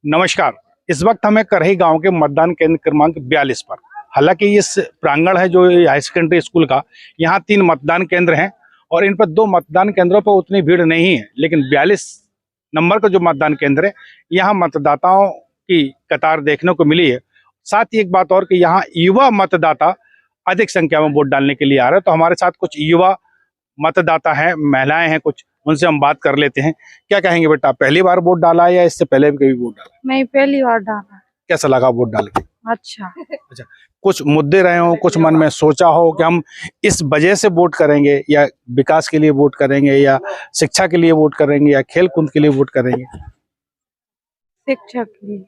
नमस्कार। इस वक्त हमें करही गांव के मतदान केंद्र क्रमांक 42 पर, हालांकि इस प्रांगण है जो हाई सेकेंडरी स्कूल का, यहाँ 3 मतदान केंद्र हैं और इन पर 2 मतदान केंद्रों पर उतनी भीड़ नहीं है, लेकिन 42 नंबर का जो मतदान केंद्र है यहाँ मतदाताओं की कतार देखने को मिली है। साथ ही एक बात और कि यहाँ युवा मतदाता अधिक संख्या में वोट डालने के लिए आ रहे हैं। तो हमारे साथ कुछ युवा मतदाता हैं, महिलाएं हैं, कुछ उनसे हम बात कर लेते हैं। क्या कहेंगे बेटा, पहली बार वोट डाला है या इससे पहले भी कभी वोट डाला? मैं पहली बार डाला। कैसा लगा वोट डाल के? अच्छा। कुछ मुद्दे रहे हो, कुछ मन में सोचा हो कि हम इस वजह से वोट करेंगे, या विकास के लिए वोट करेंगे, या शिक्षा के लिए वोट करेंगे, या खेल कूद के लिए वोट करेंगे? शिक्षा के लिए।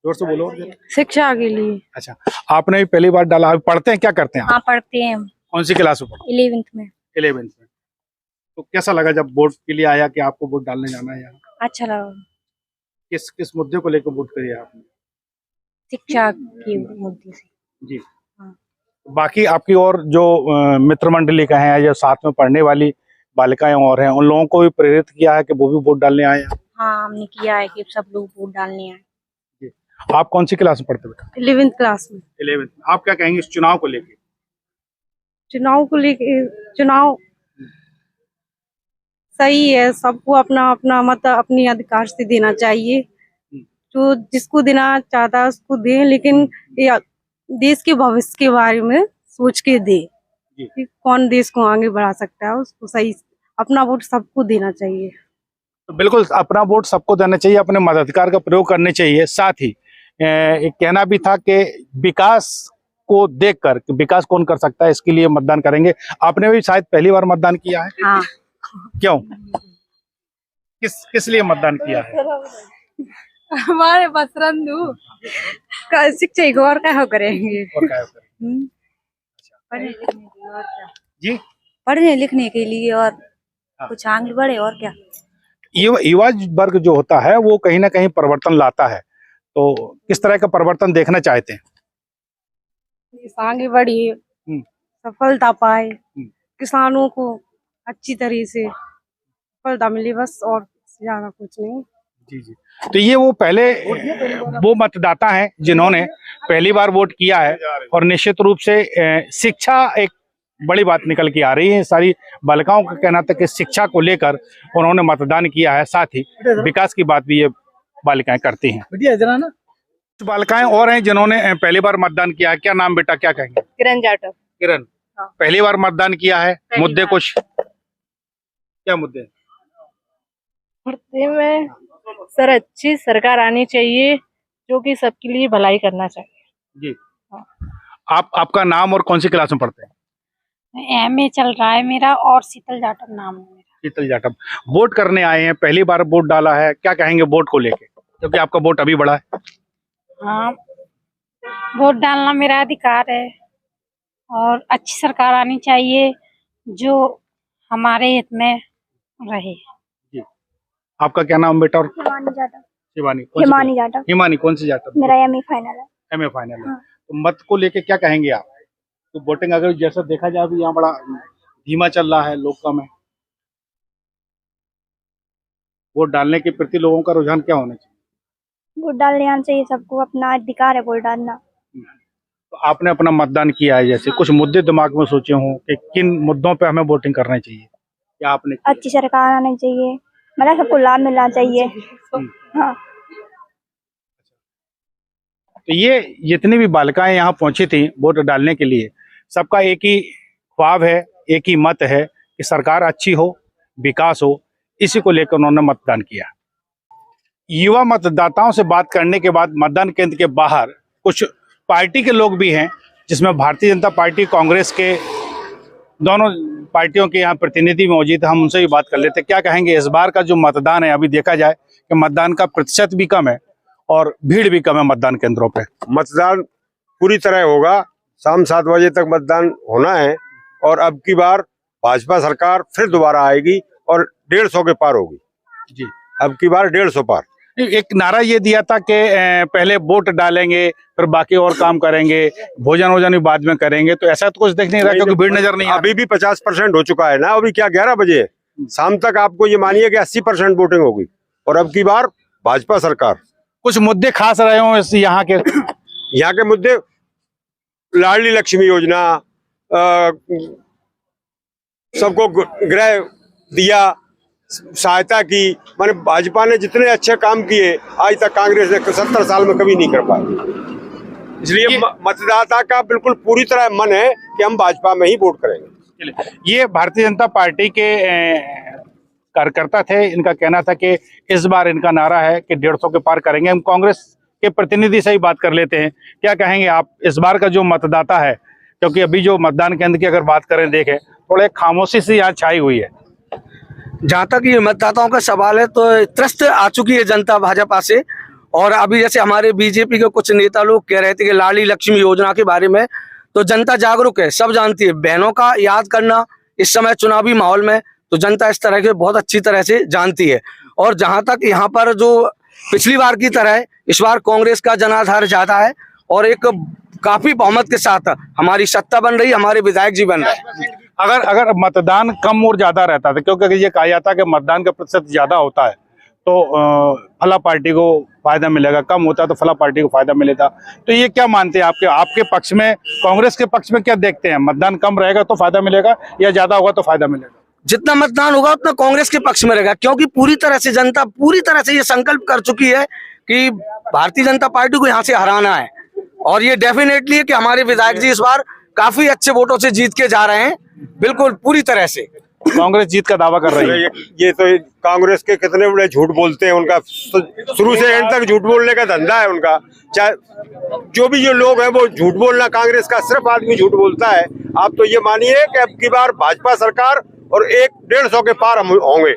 जोर से बोलो। शिक्षा के लिए। अच्छा, आपने भी पहली बार डाला? पढ़ते हैं, क्या करते हैं? हाँ, पढ़ते हैं। कौन सी क्लास में पढ़ते? 11th में। 11th में। तो कैसा लगा जब वोट के लिए आया कि आपको वोट डालने जाना है यहाँ? अच्छा लगा। किस किस मुद्दे को लेकर वोट करिए आपने? शिक्षा की मुद्दे से। जी। हाँ। बाकी आपकी और जो मित्र मंडली का है, जो साथ में पढ़ने वाली बालिकाएं और हैं, उन लोगों को भी प्रेरित किया है कि वो भी वोट डालने आए हैं? हाँ, हमने किया है कि सब लोग वोट डालने आए। आप कौन सी क्लास में पढ़ते बेटा? 11th क्लास में। 11th। आप क्या कहेंगे इस चुनाव को लेके? चुनाव सही है, सबको अपना अपना मत अपनी अधिकार से देना चाहिए। जो जिसको देना चाहता है उसको दे, लेकिन देश के भविष्य के बारे में सोच के दे कि कौन देश को आगे बढ़ा सकता है, उसको सही अपना वोट सबको देना चाहिए। तो बिल्कुल अपना वोट सबको देना चाहिए, अपने मताधिकार का प्रयोग करने चाहिए। साथ ही एक कहना भी था कि विकास को देखकर कि विकास कौन कर सकता है, इसके लिए मतदान करेंगे। आपने भी शायद पहली बार मतदान किया है? हाँ। क्यों, किस लिए मतदान किया है? हमारे पसंद शिक्षा ही और क्या करेंगे? और क्या करेंगे? पढ़ने लिखने के लिए और क्या? जी, पढ़ने लिखने के लिए और कुछ आगे बढ़े और क्या। युवा वर्ग जो होता है वो कहीं ना कहीं परिवर्तन लाता है, तो किस तरह का परिवर्तन देखना चाहते हैं? आगे बढ़ी, सफलता पाए, किसानों को अच्छी तरह से सफलता मिले, बस और ज्यादा कुछ नहीं। जी जी। तो ये वो मतदाता हैं जिन्होंने पहली बार वोट किया है, और निश्चित रूप से शिक्षा एक बड़ी बात निकल के आ रही है। सारी बालिकाओं का कहना था कि शिक्षा को लेकर उन्होंने मतदान किया है, साथ ही विकास की बात भी ये बालिकाएं करती हैं। कुछ बालिकाएं और हैं जिन्होंने पहली बार मतदान किया है। क्या नाम बेटा, क्या कहेंगे? किरण जाटव। किरण, पहली बार मतदान किया है। मुद्दे कुछ, क्या मुद्दे? मुद्दे में सर अच्छी सरकार आनी चाहिए जो कि सबके लिए भलाई करना चाहिए। जी। आपका नाम और कौन सी क्लास में पढ़ते हैं? MA चल रहा है मेरा, और शीतल जाटव नाम है मेरा। शीतल जाटव, वोट करने आए हैं, पहली बार वोट डाला है, क्या कहेंगे वोट को लेके, क्योंकि आपका वोट अभी बढ़ा है? हाँ, वोट डालना मेरा अधिकार है और अच्छी सरकार आनी चाहिए जो हमारे हित में रहे। जी। आपका क्या नाम बेटा? हिमानी जाटव। हिमानी जाटव। हिमानी कौन सी जाटव? मेरा MA फाइनल है। MA फाइनल है। तो मत को लेके क्या कहेंगे आप? तो वोटिंग अगर जैसा देखा जाए अभी यहाँ बड़ा धीमा चल रहा है, लोग कम है, वोट डालने के प्रति लोगों का रुझान क्या होना चाहिए? वोट डालने आना चाहिए, सबको अपना अधिकार है वोट डालना। तो आपने अपना मतदान किया है, जैसे कुछ मुद्दे दिमाग में सोचे हों कि किन मुद्दों पे हमें वोटिंग करना चाहिए, क्या आपने? अच्छी सरकार आनी चाहिए, मतलब सबको लाभ मिलना चाहिए। हाँ। तो ये जितनी भी बालिकाएं यहाँ पहुंची थी वोट डालने के लिए, सबका एक ही ख्वाब है, एक ही मत है कि सरकार अच्छी हो, विकास हो, इसी को लेकर उन्होंने मतदान किया। युवा मतदाताओं से बात करने के बाद मतदान केंद्र के बाहर कुछ पार्टी के लोग भी हैं, जिसमें भारतीय जनता पार्टी, कांग्रेस के दोनों पार्टियों के यहाँ प्रतिनिधि मौजूद है। हम उनसे भी बात कर लेते हैं। क्या कहेंगे इस बार का जो मतदान है, अभी देखा जाए कि मतदान का प्रतिशत भी कम है और भीड़ भी कम है मतदान केंद्रों पे? मतदान पूरी तरह होगा, शाम 7 बजे तक मतदान होना है, और अब की बार भाजपा सरकार फिर दोबारा आएगी और 150 के पार होगी। जी, अब की बार 150 पार। एक नारा ये दिया था कि पहले वोट डालेंगे फिर बाकी और काम करेंगे, भोजन वोजन भी बाद में करेंगे, तो ऐसा तो कुछ देख नहीं रहा क्योंकि भीड़ नजर नहीं। अभी भी 50% हो चुका है ना, अभी क्या 11 बजे है, शाम तक आपको ये मानिए कि 80% वोटिंग होगी, और अब की बार भाजपा सरकार। कुछ मुद्दे खास रहे हो इस यहाँ के मुद्दे लाडली लक्ष्मी योजना, सबको गृह दिया, सहायता की। माने भाजपा ने जितने अच्छे काम किए आज तक कांग्रेस ने 70 साल में कभी नहीं कर पाई। इसलिए मतदाता का बिल्कुल पूरी तरह मन है कि हम भाजपा में ही वोट करेंगे। ये भारतीय जनता पार्टी के कार्यकर्ता थे, इनका कहना था कि इस बार इनका नारा है कि 150 के पार करेंगे। हम कांग्रेस के प्रतिनिधि से ही बात कर लेते हैं। क्या कहेंगे आप इस बार का जो मतदाता है, क्योंकि अभी जो मतदान केंद्र की अगर बात करें देखें, थोड़े खामोशी से यहाँ छाई हुई है। जहाँ तक ये मतदाताओं का सवाल है तो त्रस्त आ चुकी है जनता भाजपा से। और अभी जैसे हमारे बीजेपी के कुछ नेता लोग कह रहे थे कि लाडली लक्ष्मी योजना के बारे में, तो जनता जागरूक है, सब जानती है। बहनों का याद करना इस समय चुनावी माहौल में तो जनता इस तरह के बहुत अच्छी तरह से जानती है। और जहाँ तक यहाँ पर जो पिछली बार की तरह इस बार कांग्रेस का जनाधार ज्यादा है और एक काफी बहुमत के साथ हमारी सत्ता बन रही, हमारे विधायक जी बन रहे हैं। अगर मतदान कम और ज्यादा रहता था, क्योंकि अगर ये कहा जाता है कि मतदान का प्रतिशत ज्यादा होता है तो फला पार्टी को फायदा मिलेगा, कम होता है तो फला पार्टी को फायदा मिलेगा, तो ये क्या मानते हैं आपके पक्ष में, कांग्रेस के पक्ष में क्या देखते हैं? मतदान कम रहेगा तो फायदा मिलेगा या ज्यादा होगा तो फायदा मिलेगा? जितना मतदान होगा उतना कांग्रेस के पक्ष में रहेगा, क्योंकि पूरी तरह से जनता पूरी तरह से ये संकल्प कर चुकी है कि भारतीय जनता पार्टी को यहाँ से हराना है। और ये डेफिनेटली है कि हमारे विधायक जी इस बार काफी अच्छे वोटों से जीत के जा रहे हैं, बिल्कुल पूरी तरह से कांग्रेस जीत का दावा कर रही है। ये तो कांग्रेस के कितने बड़े झूठ बोलते हैं, उनका शुरू से एंड तक झूठ बोलने का धंधा है उनका। चाहे जो लोग हैं वो झूठ बोलना, कांग्रेस का सिर्फ आदमी झूठ बोलता है। आप तो ये मानिए कि अब की बार भाजपा सरकार और 150 के पार हम होंगे।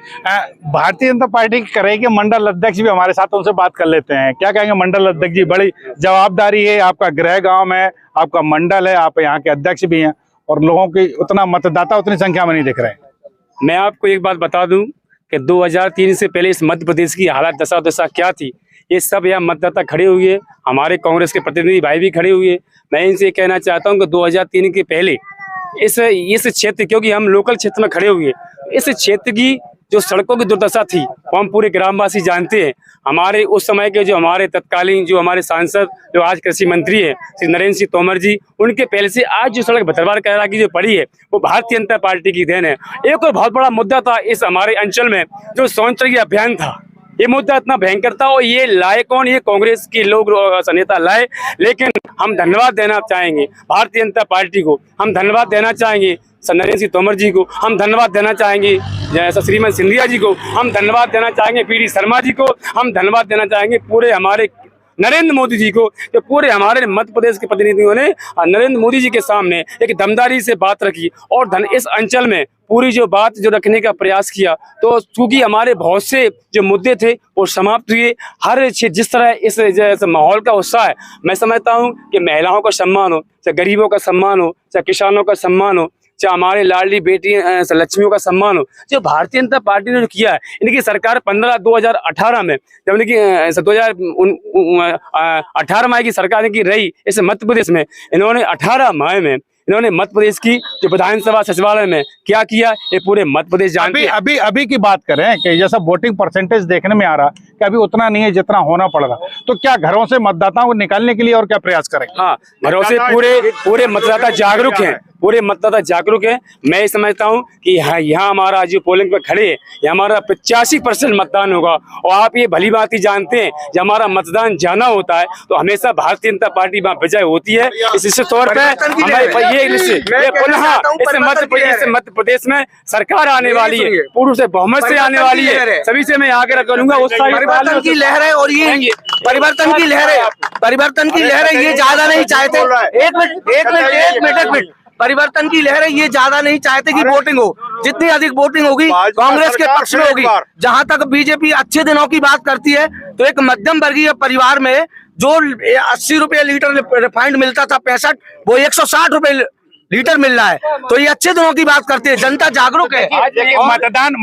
भारतीय जनता पार्टी करेगी मंडल अध्यक्ष भी हमारे साथ, उनसे बात कर लेते हैं। क्या कहेंगे मंडल अध्यक्ष जी? बड़ी जवाबदारी है, आपका गृह गांव है, आपका मंडल है, आप यहाँ के अध्यक्ष भी हैं और लोगों की उतना मतदाता उतनी संख्या में नहीं दिख रहे हैं। मैं आपको एक बात बता दूं कि 2003 से पहले इस मध्य प्रदेश की हालत दशा क्या थी, ये सब यहाँ मतदाता खड़े हुए, हमारे कांग्रेस के प्रतिनिधि भाई भी खड़े हुए। मैं इनसे कहना चाहता हूँ कि 2003 के पहले इस क्षेत्र, क्योंकि हम लोकल क्षेत्र में खड़े हुए, इस क्षेत्र की जो सड़कों की दुर्दशा थी वो हम पूरे ग्रामवासी जानते हैं। हमारे उस समय के जो हमारे तत्कालीन जो हमारे सांसद जो आज कृषि मंत्री हैं श्री नरेंद्र सिंह तोमर जी, उनके पहले से आज जो सड़क भतरवार कहरा की जो पड़ी है वो भारतीय जनता पार्टी की देन है। एक और बहुत बड़ा मुद्दा था इस हमारे अंचल में जो शौचालय अभियान था, ये मुद्दा इतना भयंकर था और ये लाए कौन? ये कांग्रेस के लोग नेता लाए। लेकिन हम धन्यवाद देना चाहेंगे भारतीय जनता पार्टी को, हम धन्यवाद देना चाहेंगे नरेंद्र सिंह तोमर जी को, हम धन्यवाद देना चाहेंगे श्रीमती सिंधिया जी को, हम धन्यवाद देना चाहेंगे पीडी शर्मा जी को, हम धन्यवाद देना चाहेंगे पूरे हमारे नरेंद्र मोदी जी को, जो पूरे हमारे मध्य प्रदेश के प्रतिनिधियों ने नरेंद्र मोदी जी के सामने एक दमदारी से बात रखी और इस अंचल में पूरी जो बात जो रखने का प्रयास किया। तो चूंकि हमारे बहुत से जो मुद्दे थे वो समाप्त हुए। हर जिस तरह इस माहौल का उत्साह है, मैं समझता हूँ कि महिलाओं का सम्मान हो, चाहे गरीबों का सम्मान हो, चाहे किसानों का सम्मान हो, चाहे हमारे लाडली बेटी लक्ष्मियों का सम्मान हो, जो भारतीय जनता पार्टी ने जो किया है। इनकी सरकार 2018 में जब इनकी 2018 माह की सरकार की रही इस मध्य प्रदेश में, इन्होंने 18 माह में इन्होंने मध्य प्रदेश की जो विधानसभा सचिवालय में क्या किया ये पूरे मध्य प्रदेश जानते हैं। अभी की बात करें कि जैसा वोटिंग परसेंटेज देखने में आ रहा कि अभी उतना नहीं है जितना होना पड़ रहा, तो क्या घरों से मतदाताओं को निकालने के लिए और क्या प्रयास करें? हाँ, घरों से पूरे मतदाता जागरूक हैं, पूरे मतदाता जागरूक है। मैं समझता हूँ कि यहाँ हमारा जो पोलिंग पे खड़े है ये हमारा 85% मतदान होगा। और आप ये भली बात ही जानते हैं जब हमारा मतदान जाना होता है तो हमेशा भारतीय जनता पार्टी वहाँ विजय होती है। इस तौर पर मध्य प्रदेश में सरकार आने वाली है, पूर्व से बहुमत से आने वाली है। सभी से मैं आगे करूंगा उस परिवर्तन की लहर है और ये परिवर्तन की लहर है, ये ज्यादा नहीं चाहते। एक मिनट परिवर्तन की लहर है, ये ज्यादा नहीं चाहते कि वोटिंग हो, जितनी अधिक वोटिंग होगी कांग्रेस के पक्ष में होगी। जहां तक बीजेपी अच्छे दिनों की बात करती है तो एक मध्यम वर्गीय परिवार में जो 80 रुपए लीटर रिफाइंड मिलता था 65, वो 160 रुपए लीटर मिल रहा है। तो ये अच्छे दिनों की बात करते हैं, जनता जागरूक है।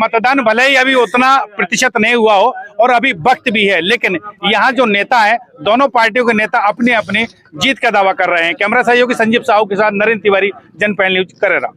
मतदान भले ही अभी उतना प्रतिशत नहीं हुआ हो और अभी वक्त भी है, लेकिन यहाँ जो नेता है, दोनों पार्टियों के नेता अपने अपने जीत का दावा कर रहे हैं। कैमरा सहयोगी संजीव साहू के साथ नरेंद्र तिवारी, जनपहल न्यूज, करेरा।